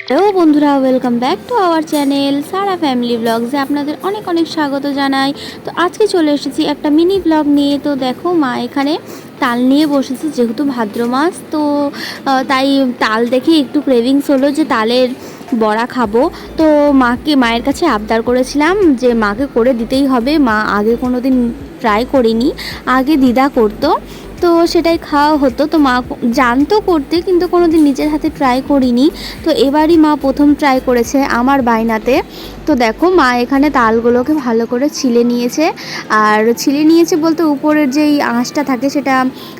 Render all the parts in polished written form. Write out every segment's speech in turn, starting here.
Hello বন্ধুরা, welcome back to our channel Sara family ব্লগসে আপনাদের অনেক অনেক স্বাগত জানাই। তো আজকে চলে এসেছি একটা মিনি ব্লগ নিয়ে। তো দেখো, মা এখানে তাল নিয়ে বসেছে, যেহেতু ভাদ্র মাস। তো তাই তাল দেখে একটু ক্রেভিংস হলো যে তালের বড়া খাবো। তো মায়ের কাছে আবদার করেছিলাম যে মাকে করে দিতেই হবে। মা আগে কোনো দিন ট্রাই করিনি, আগে দিদা করতো, তো সেটাই খাওয়া হতো। তো মা জানতো করতে, কিন্তু কোনো দিন নিজের হাতে ট্রাই করিনি। তো এবারই মা প্রথম ট্রাই করেছে আমার বায়নাতে। তো দেখো, মা এখানে তালগুলোকে ভালো করে ছিলে নিয়েছে। আর ছিলে নিয়েছে বলতে উপরের যেই আঁশটা থাকে সেটা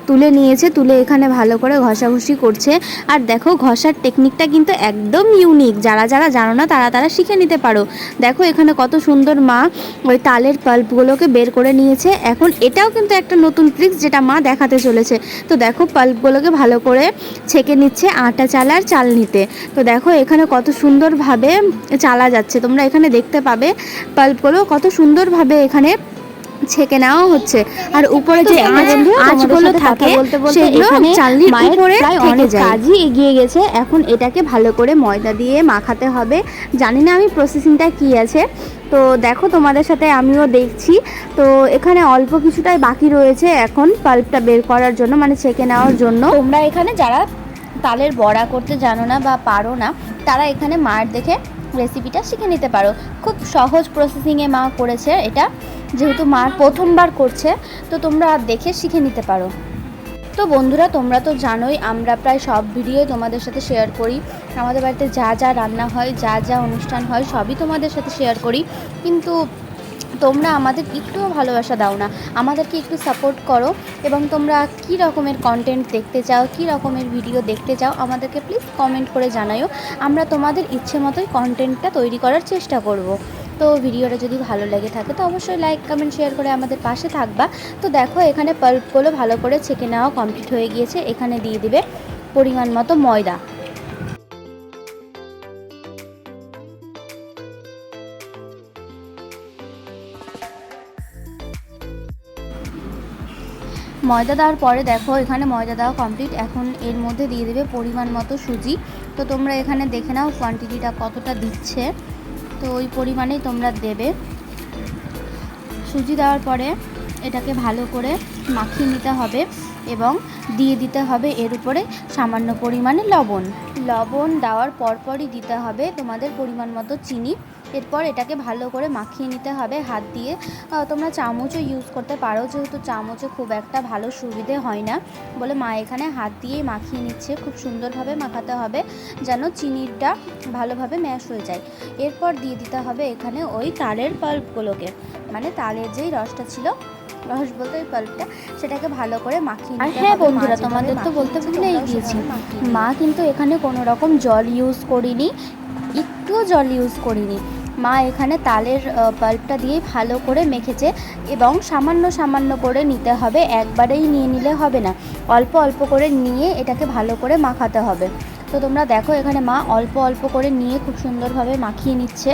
তুলে নিয়েছে, তুলে এখানে ভালো করে ঘষাঘষি করছে। আর দেখো, ঘষার টেকনিকটা কিন্তু একদম ইউনিক। যারা যারা জানো না তারা তারা শিখে নিতে পারো। দেখো এখানে কত সুন্দর মা ওই তালের পাল্পগুলোকে বের করে নিয়েছে। এখন এটাও কিন্তু একটা নতুন ট্রিক্স যেটা মা দেখাতে চলেছে। তো দেখো, পাল্পগুলোকে ভালো করে ছেঁকে নিচ্ছে আটা চালার চালনিতে। তো দেখো এখানে কত সুন্দরভাবে চালা যাচ্ছে, তোমরা এখানে দেখতে পাবে পাল্পগুলো কত সুন্দরভাবে এখানে ছেঁকে নেওয়া হচ্ছে। আর উপরে যে আঁচগুলো থাকে সেগুলো চালনির উপরে থেকে যায়। কাজই এগিয়ে গেছে, এখন এটাকে ভালো করে ময়দা দিয়ে মাখাতে হবে। জানি না আমি প্রসেসিংটা কি আছে, তো দেখো তোমাদের সাথে আমিও দেখছি। তো এখানে অল্প কিছুটাই বাকি রয়েছে এখন পাল্পটা বের করার জন্য, মানে ছেঁকে নেওয়ার জন্য। তোমরা এখানে যারা তালের বড়া করতে জানো না বা পারো না, তারা এখানে মার দেখে রেসিপিটা শিখে নিতে পারো। খুব সহজ প্রসেসিংয়ে মা করেছে এটা, যেহেতু মার প্রথমবার করছে। তো তোমরা দেখে শিখে নিতে পারো। তো বন্ধুরা, তোমরা তো জানোই আমরা প্রায় সব ভিডিও তোমাদের সাথে শেয়ার করি। আমাদের বাড়িতে যা যা রান্না হয়, যা যা অনুষ্ঠান হয়, সবই তোমাদের সাথে শেয়ার করি। কিন্তু তোমরা আমাদের একটুও ভালোবাসা দাও না, আমাদেরকে একটু সাপোর্ট করো। এবং তোমরা কী রকমের কন্টেন্ট দেখতে চাও, কী রকমের ভিডিও দেখতে চাও, আমাদেরকে প্লিজ কমেন্ট করে জানাও। আমরা তোমাদের ইচ্ছে মতোই কন্টেন্টটা তৈরি করার চেষ্টা করব। তো ভিডিওটা যদি ভালো লেগে থাকে তো অবশ্যই লাইক কমেন্ট শেয়ার করে আমাদের পাশে থাকবা। তো দেখো এখানে পাল্পগুলো ভালো করে ছেঁকে নেওয়া কমপ্লিট হয়ে গিয়েছে। এখানে দিয়ে দিবে পরিমাণ মতো ময়দা। ময়দা দেওয়ার পরে দেখো এখানে ময়দা দেওয়া কমপ্লিট। এখন এর মধ্যে দিয়ে দেবে পরিমাণ মতো সুজি। তো তোমরা এখানে দেখে নাও কোয়ান্টিটিটা কতটা দিচ্ছে, তো ওই পরিমাণেই তোমরা দেবে। সুজি দেওয়ার পরে এটাকে ভালো করে মাখিয়ে নিতে হবে এবং দিয়ে দিতে হবে এর উপরে সামান্য পরিমাণে লবণ। লবণ দেওয়ার পরপরই দিতে হবে তোমাদের পরিমাণ মতো চিনি। এরপর এটাকে ভালো করে মাখিয়ে নিতে হবে হাত দিয়ে। তোমরা চামচও ইউজ করতে পারো, যেহেতু চামচে খুব একটা ভালো সুবিধে হয় না বলে মা এখানে হাত দিয়েই মাখিয়ে নিচ্ছে। খুব সুন্দরভাবে মাখাতে হবে যেন চিনিটা ভালোভাবে ম্যাশ হয়ে যায়। এরপর দিয়ে দিতে হবে এখানে ওই তালের পাল্পগুলোকে, মানে তালের যেই রসটা ছিল, রস বলতে ওই পাল্পটা, সেটাকে ভালো করে মাখিয়ে নিতে হবে। হ্যাঁ বন্ধুরা, তোমাদের তো বলতে ভুলেই গিয়েছি, মা কিন্তু এখানে কোনো রকম জল ইউজ করিনি, একটুও জল ইউজ করিনি। মা এখানে তালের পাল্পটা দিয়েই ভালো করে মেখেছে। এবং সামান্য সামান্য করে নিতে হবে, একবারেই নিয়ে নিলে হবে না, অল্প অল্প করে নিয়ে এটাকে ভালো করে মাখাতে হবে। তো তোমরা দেখো এখানে মা অল্প অল্প করে নিয়ে খুব সুন্দরভাবে মাখিয়ে নিচ্ছে।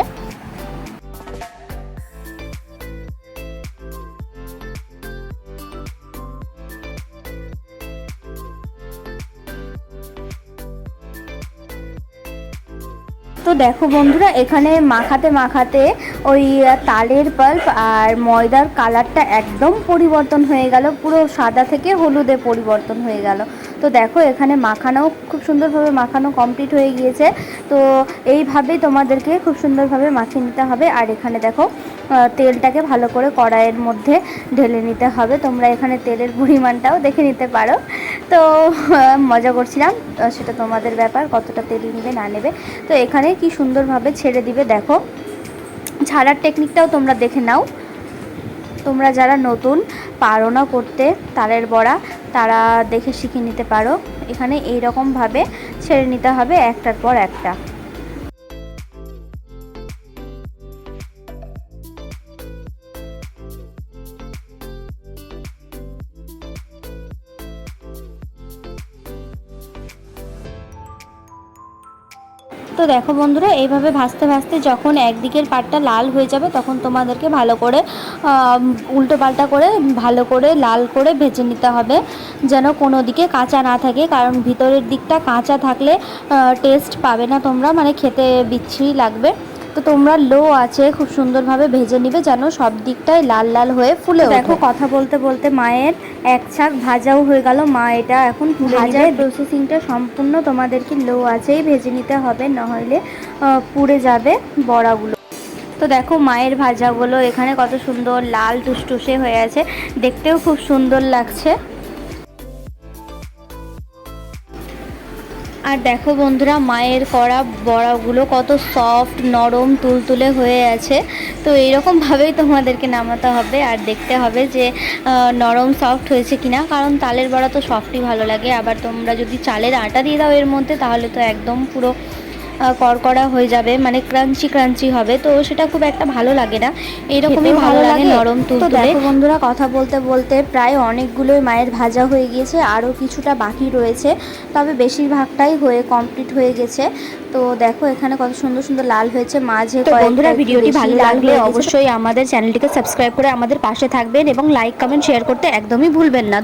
তো দেখো বন্ধুরা, এখানে মাখাতে মাখাতে ওই তালের পাল্প আর ময়দার কালারটা একদম পরিবর্তন হয়ে গেল, পুরো সাদা থেকে হলুদে পরিবর্তন হয়ে গেল। তো দেখো এখানে মাখানো খুব সুন্দরভাবে মাখানো কমপ্লিট হয়ে গিয়েছে। তো এইভাবেই তোমাদেরকে খুব সুন্দরভাবে মাখিয়ে নিতে হবে। আর এখানে দেখো তেলটাকে ভালো করে কড়াইয়ের মধ্যে ঢেলে নিতে হবে। তোমরা এখানে তেলের পরিমাণটাও দেখে নিতে পারো। তো মজা করছিলাম, সেটা তোমাদের ব্যাপার কতটা তেল নেবে না নেবে। তো এখানে কি সুন্দরভাবে ছেড়ে দিবে, দেখো ছাড়ার টেকনিকটাও তোমরা দেখে নাও। তোমরা যারা নতুন পারো না করতে তালের বড়া, তারা দেখে শিখে নিতে পারো। এখানে এই রকমভাবে ছেড়ে নিতে হবে একটার পর একটা। তো দেখো বন্ধুরা, এইভাবে ভাজতে ভাজতে যখন একদিকের পাটটা লাল হয়ে যাবে তখন তোমাদেরকে ভালো করে উল্টো পাল্টা করে ভালো করে লাল করে ভেজে নিতে হবে, যেন কোনো দিকে কাঁচা না থাকে। কারণ ভিতরের দিকটা কাঁচা থাকলে টেস্ট পাবে না তোমরা, মানে খেতে বিচ্ছিরি লাগবে। তো তোমরা লো আছে খুব সুন্দরভাবে ভেজে নিবে, যেন সব দিকটাই লাল লাল হয়ে ফুলে ওঠে। দেখো কথা বলতে বলতে মায়ের এক ছাক ভাজাও হয়ে গেল। মা এটা এখন ভাজার প্রসেসিংটা সম্পূর্ণ তোমাদেরকে লো আছেই ভেজে নিতে হবে, নাহলে পুড়ে যাবে বড়াগুলো। তো দেখো মায়ের ভাজাগুলো এখানে কত সুন্দর লাল টুসটুসে হয়ে আছে, দেখতেও খুব সুন্দর লাগছে। আর দেখো বন্ধুরা, মায়ের করা বড়াগুলো কত সফট নরম তুলতুলে হয়ে আছে। তো এইরকমভাবেই তোমাদেরকে নামাতে হবে আর দেখতে হবে যে নরম সফট হয়েছে কিনা, কারণ তালের বড়া তো সফটই ভালো লাগে। আবার তোমরা যদি চালের আটা দিয়ে দাও এর মধ্যে, তাহলে তো একদম পুরো কড়কড়া হয়ে যাবে, মানে ক্রাঞ্চি ক্রাঞ্চি হবে, তো সেটা খুব একটা ভালো লাগে না। এইরকমই ভালো লাগে নরম তুলতুলে। দেখো বন্ধুরা, কথা বলতে বলতে প্রায় অনেকগুলোই মায়ের ভাজা হয়ে গিয়েছে, আরও কিছুটা বাকি রয়েছে, তবে বেশিরভাগটাই হয়ে কমপ্লিট হয়ে গেছে। তো দেখো এখানে কত সুন্দর সুন্দর লাল হয়েছে মাঝে। তো বন্ধুরা, ভিডিওটি ভালো লাগলে অবশ্যই আমাদের চ্যানেলটিকে সাবস্ক্রাইব করে আমাদের পাশে থাকবেন এবং লাইক কমেন্ট শেয়ার করতে একদমই ভুলবেন না।